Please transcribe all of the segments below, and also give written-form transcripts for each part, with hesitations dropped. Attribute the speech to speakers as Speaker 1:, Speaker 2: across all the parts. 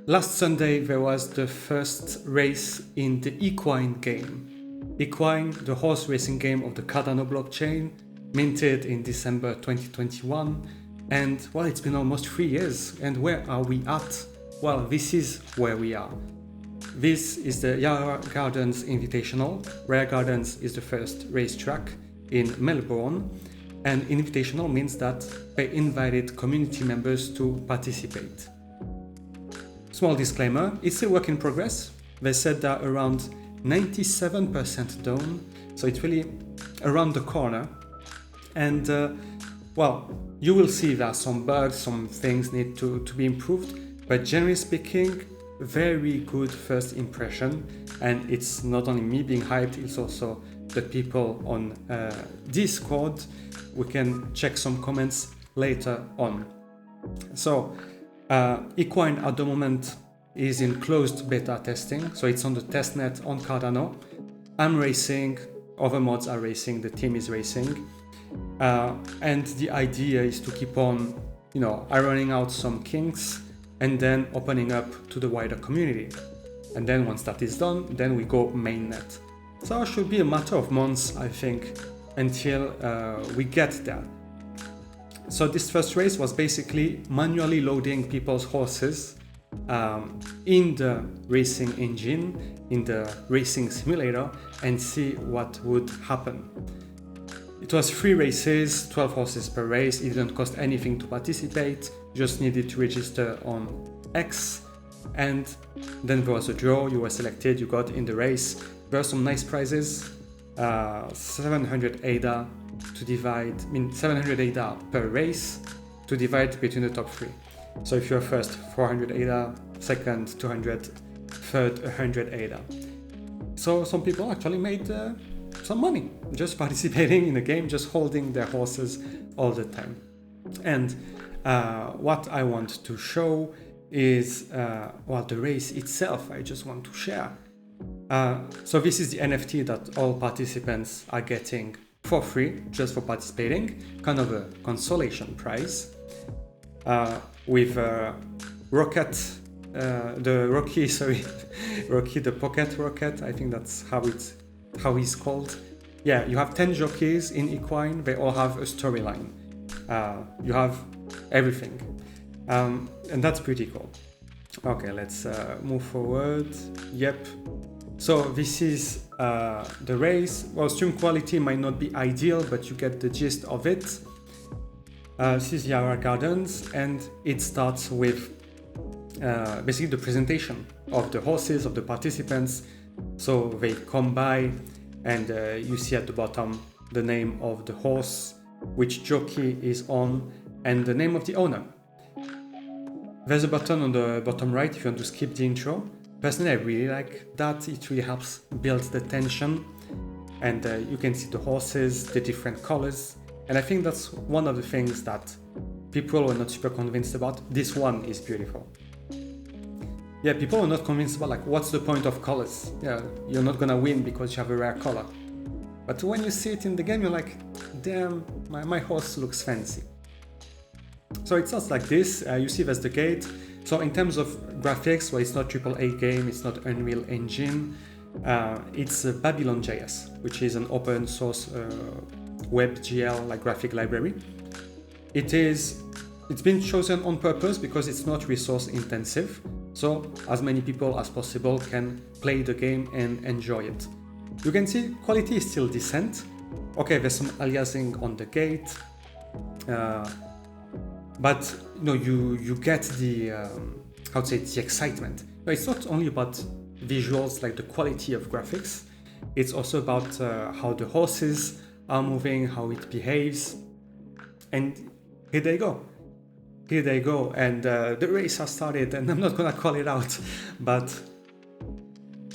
Speaker 1: Last Sunday there was the first race in the Equine game. Equine, the horse racing game of the Cardano blockchain, minted in December 2021. And well, it's been almost 3 years. And where are we at? Well, this is where we are. This is the Yarra Gardens Invitational. Yarra Gardens is the first racetrack in Melbourne. And Invitational means that they invited community members to participate. Small disclaimer, it's a work in progress. They said that around 97% done, so it's really around the corner. And well, you will see that some bugs, some things need to be improved, but generally speaking, very good first impression. And it's not only me being hyped, it's also the people on Discord. We can check some comments later on. So Equine at the moment is in closed beta testing, so it's on the testnet on Cardano. I'm racing, other mods are racing, the team is racing, and the idea is to keep on, ironing out some kinks and then opening up to the wider community. And then once that is done, then we go mainnet. So it should be a matter of months, I think, until we get there. So this first race was basically manually loading people's horses in the racing engine, in the racing simulator, and see what would happen. It was 3 races, 12 horses per race. It didn't cost anything to participate, just needed to register on X, and then there was a draw. You were selected, you got in the race. There were some nice prizes, 700 ADA to divide, 700 ADA per race to divide between the top 3. So if you're first, 400 ADA, second, 200, third, 100 ADA. So some people actually made some money just participating in the game, just holding their horses all the time. And what I want to show is, the race itself, I just want to share. So this is the NFT that all participants are getting for free, just for participating, kind of a consolation prize, with Rocket, Rocky, the Pocket Rocket, I think that's how he's called. Yeah, you have 10 jockeys in Equine, they all have a storyline. You have everything, and that's pretty cool. Okay, let's move forward. Yep. So this is the race. Well, stream quality might not be ideal, but you get the gist of it. This is Yarra Gardens, and it starts with basically the presentation of the horses, of the participants. So they come by, and you see at the bottom the name of the horse, which jockey is on, and the name of the owner. There's a button on the bottom right if you want to skip the intro. Personally, I really like that. It really helps build the tension, and you can see the horses, the different colors. And I think that's one of the things that people were not super convinced about. This one is beautiful. Yeah, people are not convinced about what's the point of colors. Yeah, you're not gonna win because you have a rare color. But when you see it in the game, you're like, damn, my horse looks fancy. So it starts like this. You see there's the gate. So in terms of graphics, well, it's not AAA game, it's not Unreal Engine. It's Babylon.js, which is an open source WebGL graphic library. It's been chosen on purpose because it's not resource intensive. So as many people as possible can play the game and enjoy it. You can see quality is still decent. Okay, there's some aliasing on the gate. But you get the the excitement. No, it's not only about visuals, like the quality of graphics. It's also about how the horses are moving, how it behaves. And here they go. And the race has started, and I'm not gonna call it out, but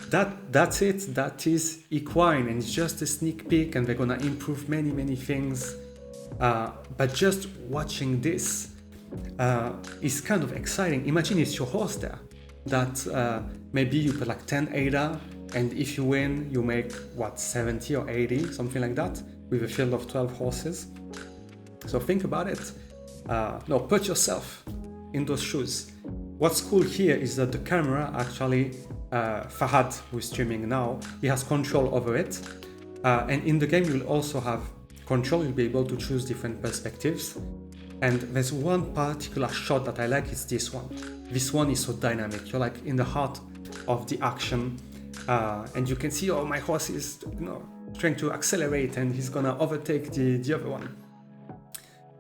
Speaker 1: that's it. That is Equine, and it's just a sneak peek, and they're gonna improve many things. But just watching this is kind of exciting. Imagine it's your horse there that maybe you put 10 ADA, and if you win, you make 70 or 80, something like that, with a field of 12 horses. So think about it. Put yourself in those shoes. What's cool here is that the camera actually, Fahad, who is streaming now, he has control over it. And in the game, you'll also have control. You'll be able to choose different perspectives. And there's one particular shot that I like, it's this one. This one is so dynamic. You're like in the heart of the action. And you can see, oh, my horse is, trying to accelerate and he's gonna overtake the other one.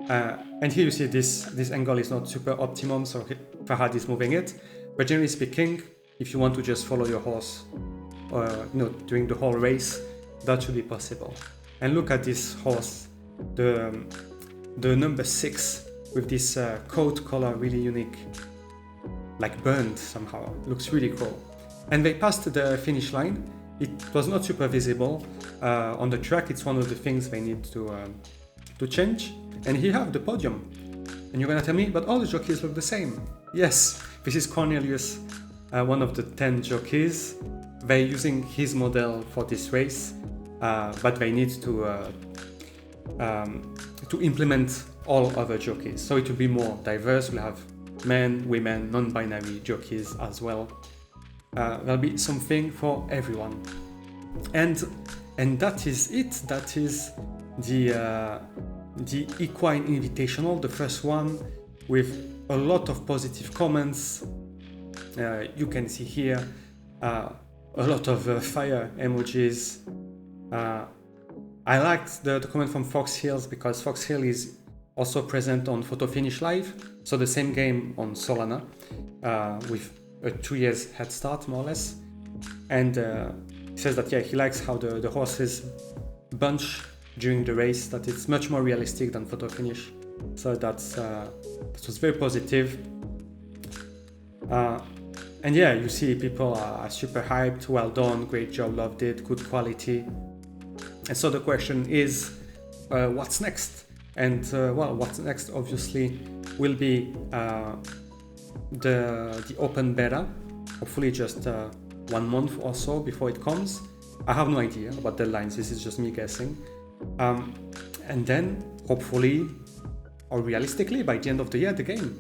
Speaker 1: And here you see this angle is not super optimum, so Fahad is moving it. But generally speaking, if you want to just follow your horse, during the whole race, that should be possible. And look at this horse, the number 6 with this coat color, really unique, like burned somehow. Looks really cool. And they passed the finish line. It was not super visible on the track. It's one of the things they need to change. And here you have the podium. And you're gonna tell me, but all the jockeys look the same. Yes, this is Cornelius, one of the 10 jockeys. They're using his model for this race, but they need to implement all other jockeys. So it will be more diverse. We'll have men, women, non-binary jockeys as well. There'll be something for everyone. And that is it. That is the Equine Invitational, the first one, with a lot of positive comments. You can see here a lot of fire emojis. I liked the comment from Fox Hills because Fox Hill is also present on Photo Finish Live, so the same game on Solana, with a 2 years head start more or less. And he says that he likes how the horses bunch during the race, that it's much more realistic than Photo Finish. So that was very positive. And you see people are super hyped, well done, great job, loved it, good quality. And so the question is, what's next? And what's next obviously will be the open beta, hopefully just 1 month or so before it comes. I have no idea about deadlines, this is just me guessing. And then hopefully, or realistically, by the end of the year, the game.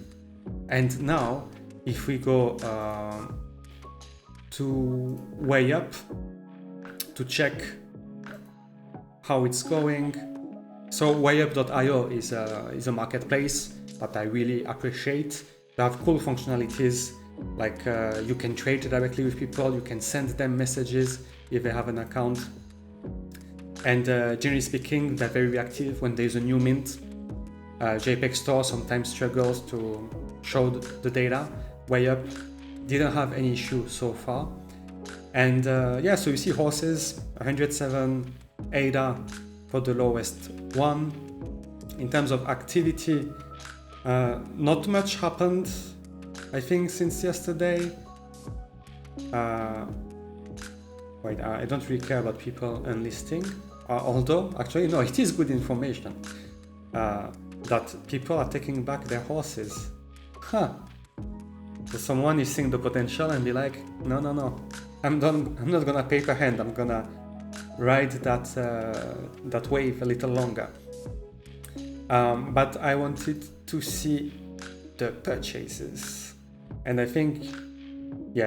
Speaker 1: And now, if we go to WayUp to check how it's going. So WayUp.io is a marketplace that I really appreciate. They have cool functionalities, like you can trade directly with people, you can send them messages if they have an account. And generally speaking, they're very reactive when there's a new mint. JPEG Store sometimes struggles to show the data. WayUp didn't have any issue so far. And so you see horses, 107 ADA for the lowest one. In terms of activity, not much happened, I think, since yesterday. I don't really care about people enlisting, although actually no, it is good information that people are taking back their horses. So someone is seeing the potential and be like, no, I'm not gonna pay per hand, I'm gonna ride that wave a little longer. But I wanted to see the purchases, and I think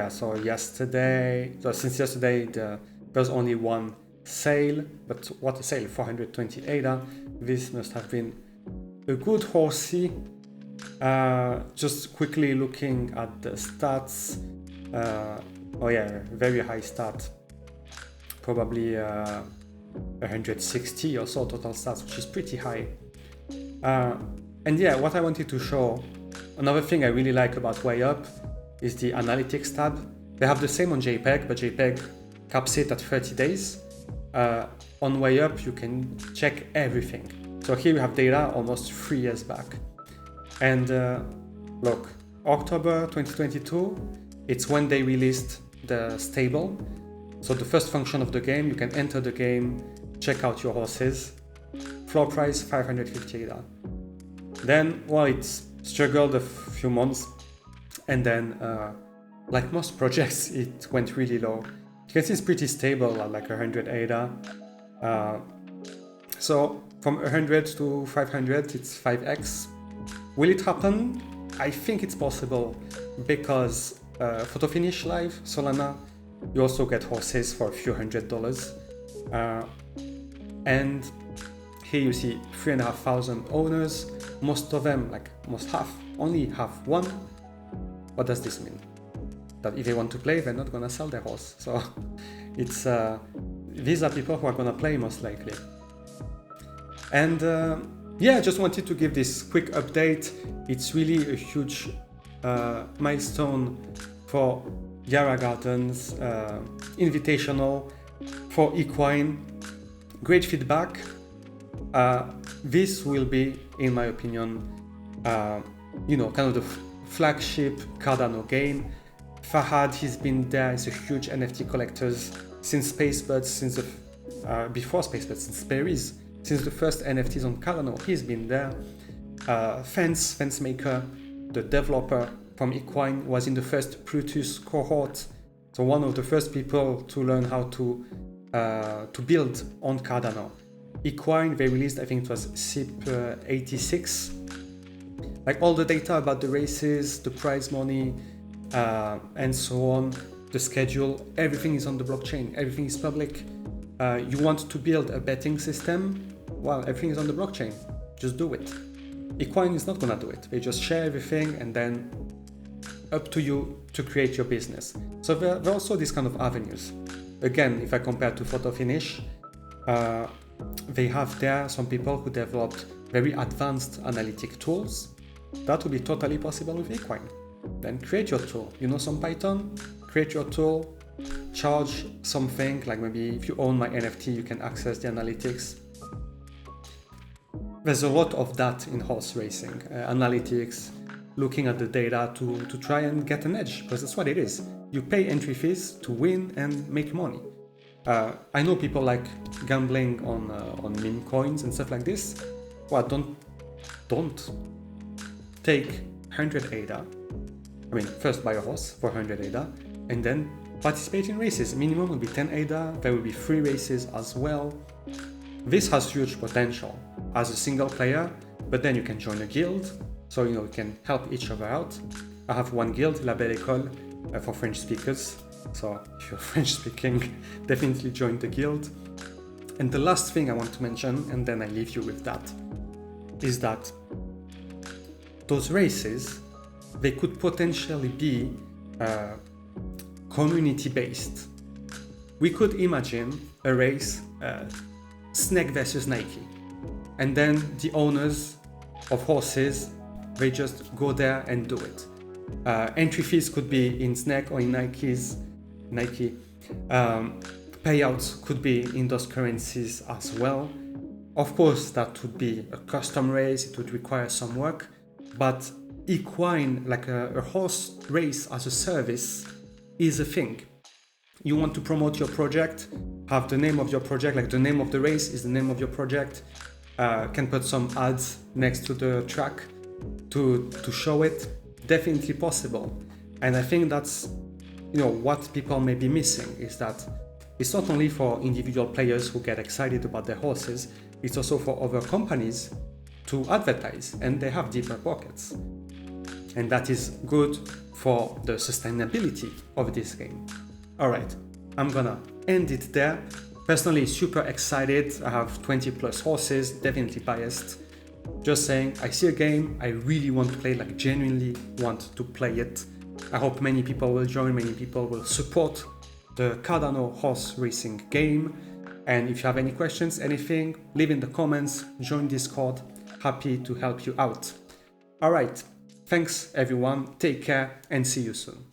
Speaker 1: since yesterday there's only one sale, but what a sale, 420 ADA. This must have been a good horsey. Just quickly looking at the stats, very high stat, probably 160 or so total stats, which is pretty high. What I wanted to show, another thing I really like about WayUp is the analytics tab. They have the same on JPEG, but JPEG caps it at 30 days. On WayUp, you can check everything. So here we have data almost 3 years back. And look, October 2022, it's when they released the stable. So the first function of the game, you can enter the game, check out your horses. Floor price 550 ADA. Then, it's struggled a few months, and then, like most projects, it went really low. You can see it's pretty stable at like 100 ADA. So from 100 to 500, it's 5x. Will it happen? I think it's possible. because photo finish live Solana, you also get horses for a few $100. And here you see 3,500 owners. Most of them, like most half, only have one. What does this mean? That if they want to play, they're not gonna sell their horse. So it's these are people who are gonna play most likely. And yeah, I just wanted to give this quick update. It's really a huge milestone for Yarra Gardens Invitational for Equine. Great feedback. This will be, in my opinion, kind of the flagship Cardano game. Fahad, he's been there. He's a huge NFT collector since Spacebirds, since before Spacebirds, since Paris, since the first NFTs on Cardano. He's been there. Fence Maker, the developer from Equine, was in the first Plutus cohort. So one of the first people to learn how to build on Cardano. Equine, they released, I think it was SIP 86. Like all the data about the races, the prize money, and so on, the schedule, everything is on the blockchain, everything is public. You want to build a betting system? Well, everything is on the blockchain. Just do it. Equine is not gonna do it. They just share everything and then up to you to create your business. So there are also these kind of avenues. Again, if I compare to Photo Finish, they have there some people who developed very advanced analytic tools. That would be totally possible with Equine. Then create your tool. You know some Python? Create your tool, charge something, like maybe if you own my NFT, you can access the analytics. There's a lot of that in horse racing, analytics, looking at the data to try and get an edge, because that's what it is. You pay entry fees to win and make money. I know people like gambling on meme coins and stuff like this. Well, don't take 100 ADA. I mean, first buy a horse for 100 ADA and then participate in races. Minimum will be 10 ADA. There will be free races as well. This has huge potential as a single player, but then you can join a guild, so you can help each other out. I have one guild, La Belle École, for French speakers. So if you're French speaking, definitely join the guild. And the last thing I want to mention, and then I leave you with that, is that those races, they could potentially be community-based. We could imagine a race, Snake versus Nike, and then the owners of horses, they just go there and do it. Entry fees could be in Snake or in Nike. Payouts could be in those currencies as well. Of course, that would be a custom race. It would require some work, but Equine, like a horse race as a service, is a thing. You want to promote your project, have the name of your project, like the name of the race is the name of your project. Can put some ads next to the track to show it. Definitely possible. And I think that's what people may be missing, is that it's not only for individual players who get excited about their horses, it's also for other companies to advertise, and they have deeper pockets. And that is good for the sustainability of this game. All right, I'm gonna end it there. Personally, super excited. I have 20 plus horses, definitely biased. Just saying, I see a game, I really want to play, like genuinely want to play it. I hope many people will join, many people will support the Cardano horse racing game. And if you have any questions, anything, leave in the comments, join Discord. Happy to help you out. All right, thanks everyone, take care and see you soon.